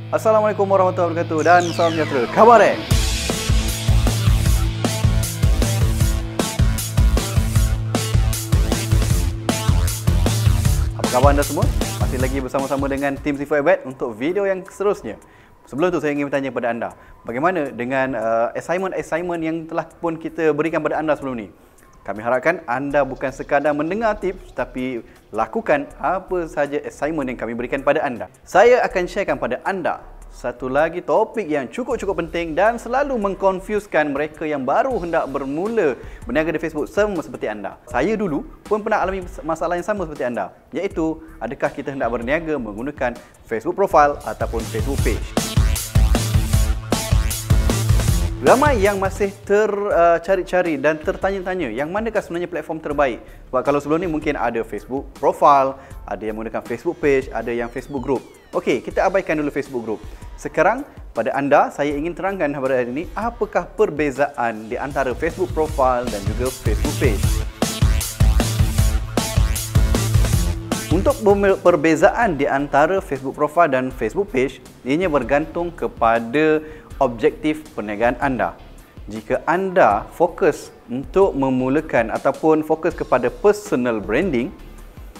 Assalamualaikum warahmatullahi wabarakatuh dan salam sejahtera. Khabar eh? Apa khabar anda semua? Masih lagi bersama-sama dengan tim Sifu Abad untuk video yang seterusnya. Sebelum tu saya ingin bertanya kepada anda, bagaimana dengan assignment yang telah pun kita berikan pada anda sebelum ni? Kami harapkan anda bukan sekadar mendengar tips, tapi lakukan apa sahaja assignment yang kami berikan pada anda. Saya akan sharekan pada anda satu lagi topik yang cukup penting dan selalu mengkonfuskan mereka yang baru hendak bermula berniaga di Facebook sama seperti anda. Saya dulu pun pernah alami masalah yang sama seperti anda, iaitu adakah kita hendak berniaga menggunakan Facebook profile ataupun Facebook page. Ramai yang masih tercari-cari dan tertanya-tanya yang manakah sebenarnya platform terbaik. Sebab kalau sebelum ni mungkin ada Facebook profile, ada yang menggunakan Facebook page, ada yang Facebook group. Okey, kita abaikan dulu Facebook group. Sekarang pada anda, saya ingin terangkan pada hari ini apakah perbezaan di antara Facebook profile dan juga Facebook page. Untuk perbezaan di antara Facebook profile dan Facebook page, ianya bergantung kepada objektif perniagaan anda. Jika anda fokus untuk memulakan ataupun fokus kepada personal branding,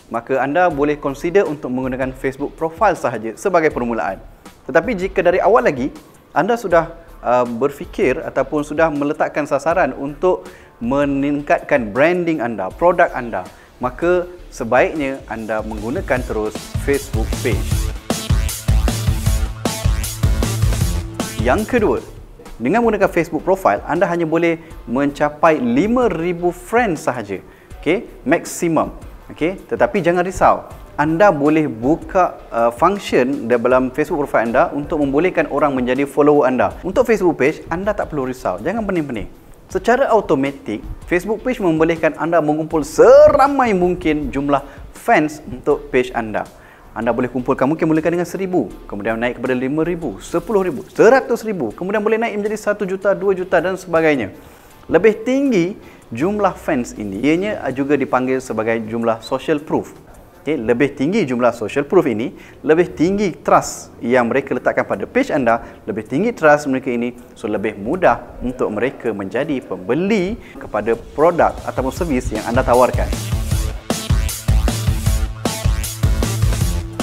maka anda boleh consider untuk menggunakan Facebook profile sahaja sebagai permulaan. Tetapi jika dari awal lagi anda sudah berfikir ataupun sudah meletakkan sasaran untuk meningkatkan branding anda, produk anda, maka sebaiknya anda menggunakan terus Facebook page. Yang kedua, dengan menggunakan Facebook profile, anda hanya boleh mencapai 5,000 friends sahaja. Okey, maksimum. Okey, tetapi jangan risau. Anda boleh buka function dalam Facebook profile anda untuk membolehkan orang menjadi follower anda. Untuk Facebook page, anda tak perlu risau. Jangan pening-pening. Secara automatik, Facebook page membolehkan anda mengumpul seramai mungkin jumlah fans untuk page anda. Anda boleh kumpulkan, mungkin mulakan dengan 1,000, kemudian naik kepada 5,000, 10,000, 100,000, kemudian boleh naik menjadi 1 juta, 2 juta dan sebagainya. Lebih tinggi jumlah fans ini, ianya juga dipanggil sebagai jumlah social proof. Okay, lebih tinggi jumlah social proof ini, lebih tinggi trust yang mereka letakkan pada page anda, lebih tinggi trust mereka ini, so lebih mudah untuk mereka menjadi pembeli kepada produk ataupun servis yang anda tawarkan.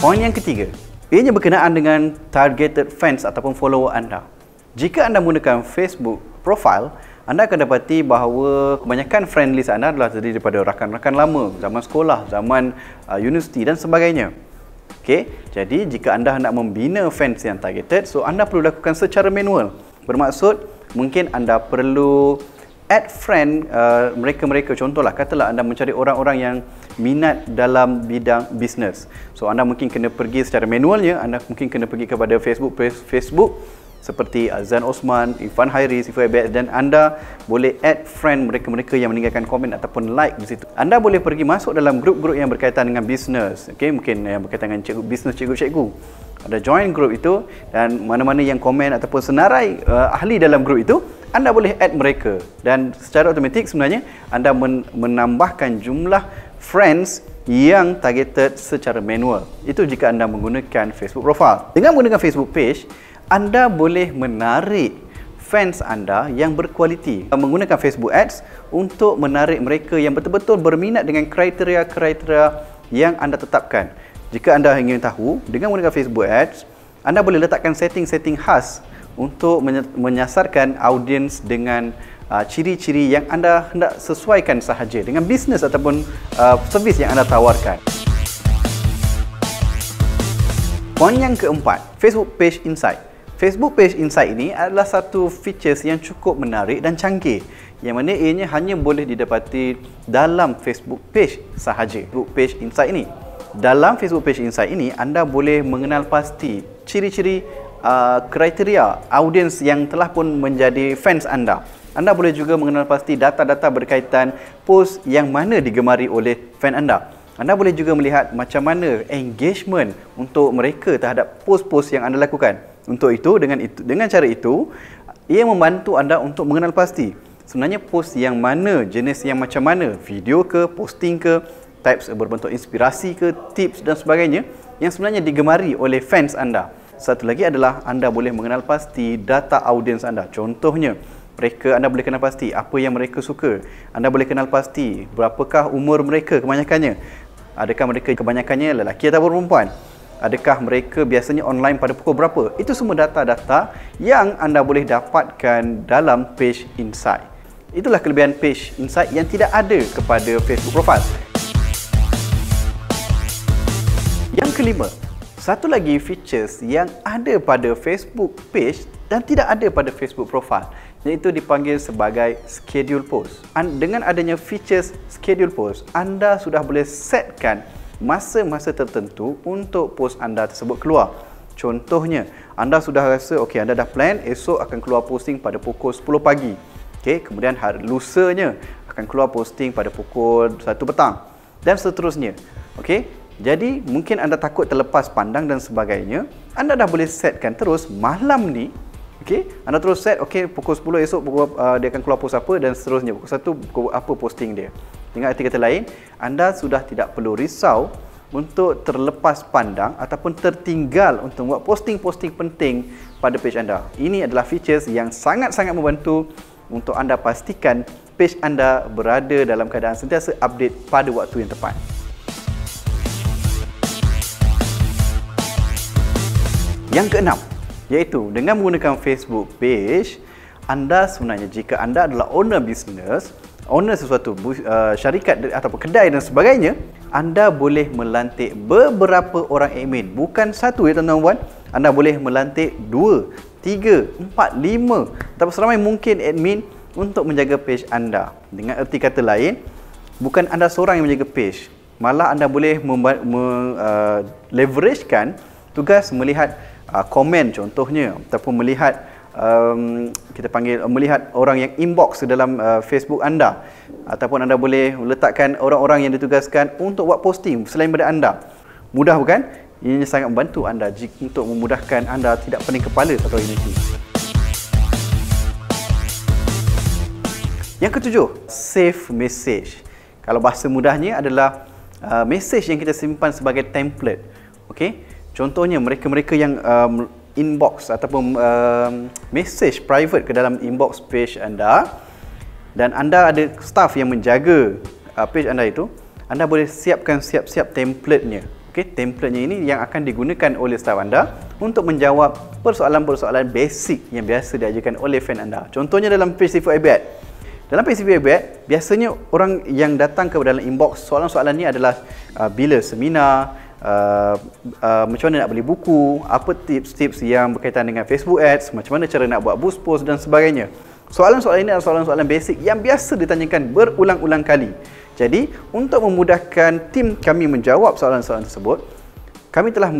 Poin yang ketiga, ianya berkenaan dengan targeted fans ataupun follower anda. Jika anda menggunakan Facebook profile, anda akan dapati bahawa kebanyakan friend list anda adalah terdiri daripada rakan-rakan lama, zaman sekolah, zaman universiti dan sebagainya. Okey, jadi jika anda hendak membina fans yang targeted, so anda perlu lakukan secara manual. Bermaksud, mungkin anda perlu add friend mereka-mereka. Contohlah, katalah anda mencari orang-orang yang minat dalam bidang bisnes. So anda mungkin kena pergi secara manualnya, anda mungkin kena pergi kepada Facebook seperti Azan Osman, Irfan Hairi, Sifu Abad, dan anda boleh add friend mereka-mereka yang meninggalkan komen ataupun like di situ. Anda boleh pergi masuk dalam grup-grup yang berkaitan dengan bisnes. Okey, mungkin yang berkaitan dengan bisnes cikgu-cikgu. Ada join grup itu dan mana-mana yang komen ataupun senarai ahli dalam grup itu, anda boleh add mereka dan secara automatik sebenarnya anda menambahkan jumlah friends yang targeted secara manual. Itu jika anda menggunakan Facebook profile. Dengan menggunakan Facebook page, anda boleh menarik fans anda yang berkualiti. Menggunakan Facebook Ads untuk menarik mereka yang betul-betul berminat dengan kriteria-kriteria yang anda tetapkan. Jika anda ingin tahu, dengan menggunakan Facebook Ads, anda boleh letakkan setting-setting khas untuk menyasarkan audiens dengan ciri-ciri yang anda hendak sesuaikan sahaja dengan bisnes ataupun servis yang anda tawarkan. Poin yang keempat, Facebook Page Insight. Facebook Page Insight ini adalah satu features yang cukup menarik dan canggih, yang mana ianya hanya boleh didapati dalam Facebook Page sahaja. Facebook Page Insight ini, dalam Facebook Page Insight ini, anda boleh mengenal pasti ciri-ciri kriteria audiens yang telah pun menjadi fans anda. Anda boleh juga mengenal pasti data-data berkaitan post yang mana digemari oleh fan anda. Anda boleh juga melihat macam mana engagement untuk mereka terhadap post-post yang anda lakukan. Untuk itu, dengan cara itu, ia membantu anda untuk mengenal pasti sebenarnya post yang mana, jenis yang macam mana, video ke, posting ke, types berbentuk inspirasi ke, tips dan sebagainya yang sebenarnya digemari oleh fans anda. Satu lagi adalah anda boleh mengenal pasti data audiens anda. Contohnya, anda boleh kenal pasti apa yang mereka suka. Anda boleh kenal pasti berapakah umur mereka kebanyakannya. Adakah mereka kebanyakannya lelaki atau perempuan? Adakah mereka biasanya online pada pukul berapa? Itu semua data-data yang anda boleh dapatkan dalam Page Insight. Itulah kelebihan Page Insight yang tidak ada kepada Facebook Profile. Yang kelima, satu lagi features yang ada pada Facebook Page dan tidak ada pada Facebook Profile, iaitu dipanggil sebagai Schedule Post. Dengan adanya features Schedule Post, anda sudah boleh setkan masa-masa tertentu untuk post anda tersebut keluar. Contohnya, anda sudah rasa anda dah plan esok akan keluar posting pada pukul 10 pagi. Kemudian hari lusanya akan keluar posting pada pukul 1 petang dan seterusnya. Jadi mungkin anda takut terlepas pandang dan sebagainya. Anda dah boleh setkan terus malam ni. Anda terus set pukul 10 esok dia akan keluar post apa dan seterusnya. Pukul 1 pukul apa posting dia. Dengan arti kata lain, anda sudah tidak perlu risau untuk terlepas pandang ataupun tertinggal untuk buat posting-posting penting pada page anda. Ini adalah features yang sangat-sangat membantu untuk anda pastikan page anda berada dalam keadaan sentiasa update pada waktu yang tepat. Yang keenam, iaitu dengan menggunakan Facebook Page, anda sebenarnya jika anda adalah owner business, owner sesuatu syarikat ataupun kedai dan sebagainya, anda boleh melantik beberapa orang admin. Bukan satu tuan-tuan. Anda boleh melantik 2, 3, 4, 5 atau seramai mungkin admin untuk menjaga page anda. Dengan erti kata lain, bukan anda seorang yang menjaga page. Malah anda boleh leveragekan tugas melihat komen contohnya ataupun melihat melihat orang yang inbox dalam Facebook anda, ataupun anda boleh letakkan orang-orang yang ditugaskan untuk buat posting selain daripada anda. Mudah bukan? Ini sangat membantu anda untuk memudahkan anda tidak pening kepala satu hari nanti. Yang ketujuh, save message. Kalau bahasa mudahnya adalah message yang kita simpan sebagai template. Contohnya mereka-mereka yang inbox ataupun message private ke dalam inbox page anda dan anda ada staff yang menjaga page anda itu, anda boleh siapkan siap-siap template-nya. Template-nya ini yang akan digunakan oleh staff anda untuk menjawab persoalan-persoalan basic yang biasa diajukan oleh fan anda. Contohnya dalam page Facebook IB Ad. Dalam page Facebook IB Ad, biasanya orang yang datang ke dalam inbox soalan-soalan ni adalah bila seminar, macam mana nak beli buku, apa tips-tips yang berkaitan dengan Facebook Ads, macam mana cara nak buat boost post dan sebagainya. Soalan-soalan ini adalah soalan-soalan basic yang biasa ditanyakan berulang-ulang kali. Jadi, untuk memudahkan tim kami menjawab soalan-soalan tersebut, kami telah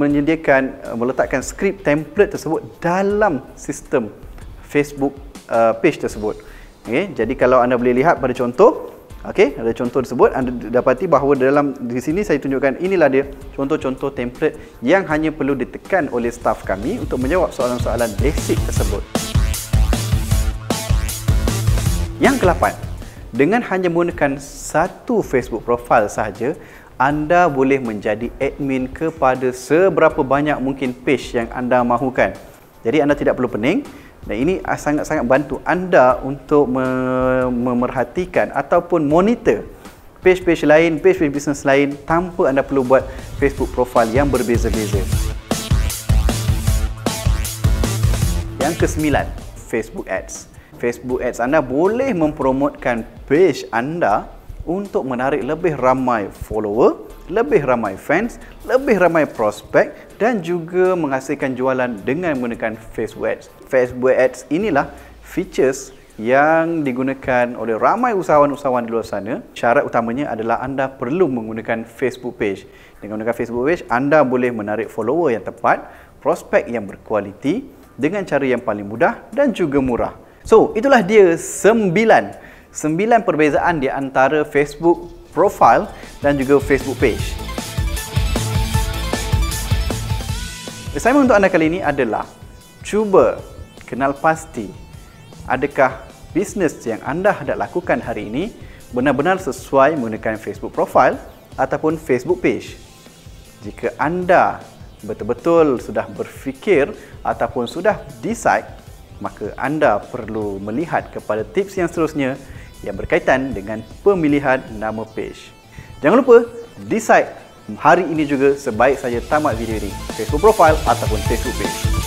meletakkan skrip template tersebut dalam sistem Facebook page tersebut. Jadi kalau anda boleh lihat pada contoh, ada contoh tersebut, anda dapati bahawa di sini saya tunjukkan inilah dia contoh-contoh template yang hanya perlu ditekan oleh staf kami untuk menjawab soalan-soalan basic tersebut. Yang ke-8, dengan hanya menggunakan satu Facebook profile sahaja, anda boleh menjadi admin kepada seberapa banyak mungkin page yang anda mahukan. Jadi anda tidak perlu pening. Dan ini sangat-sangat bantu anda untuk memerhatikan ataupun monitor page-page lain, page-page bisnes lain tanpa anda perlu buat Facebook profile yang berbeza-beza. Yang ke-9, Facebook Ads. Facebook Ads anda boleh mempromotkan page anda untuk menarik lebih ramai follower, lebih ramai fans, lebih ramai prospek dan juga menghasilkan jualan dengan menggunakan Facebook Ads. Facebook Ads inilah features yang digunakan oleh ramai usahawan-usahawan di luar sana. Syarat utamanya adalah anda perlu menggunakan Facebook page. Dengan menggunakan Facebook page, anda boleh menarik follower yang tepat, prospek yang berkualiti dengan cara yang paling mudah dan juga murah. So, itulah dia 9 perbezaan di antara Facebook profile dan juga Facebook page. Assignment untuk anda kali ini adalah cuba kenal pasti adakah bisnes yang anda hendak lakukan hari ini benar-benar sesuai menggunakan Facebook profile ataupun Facebook page. Jika anda betul-betul sudah berfikir ataupun sudah decide, maka anda perlu melihat kepada tips yang seterusnya yang berkaitan dengan pemilihan nama page. Jangan lupa decide hari ini juga sebaik saja tamat video ini, Facebook profile ataupun Facebook page.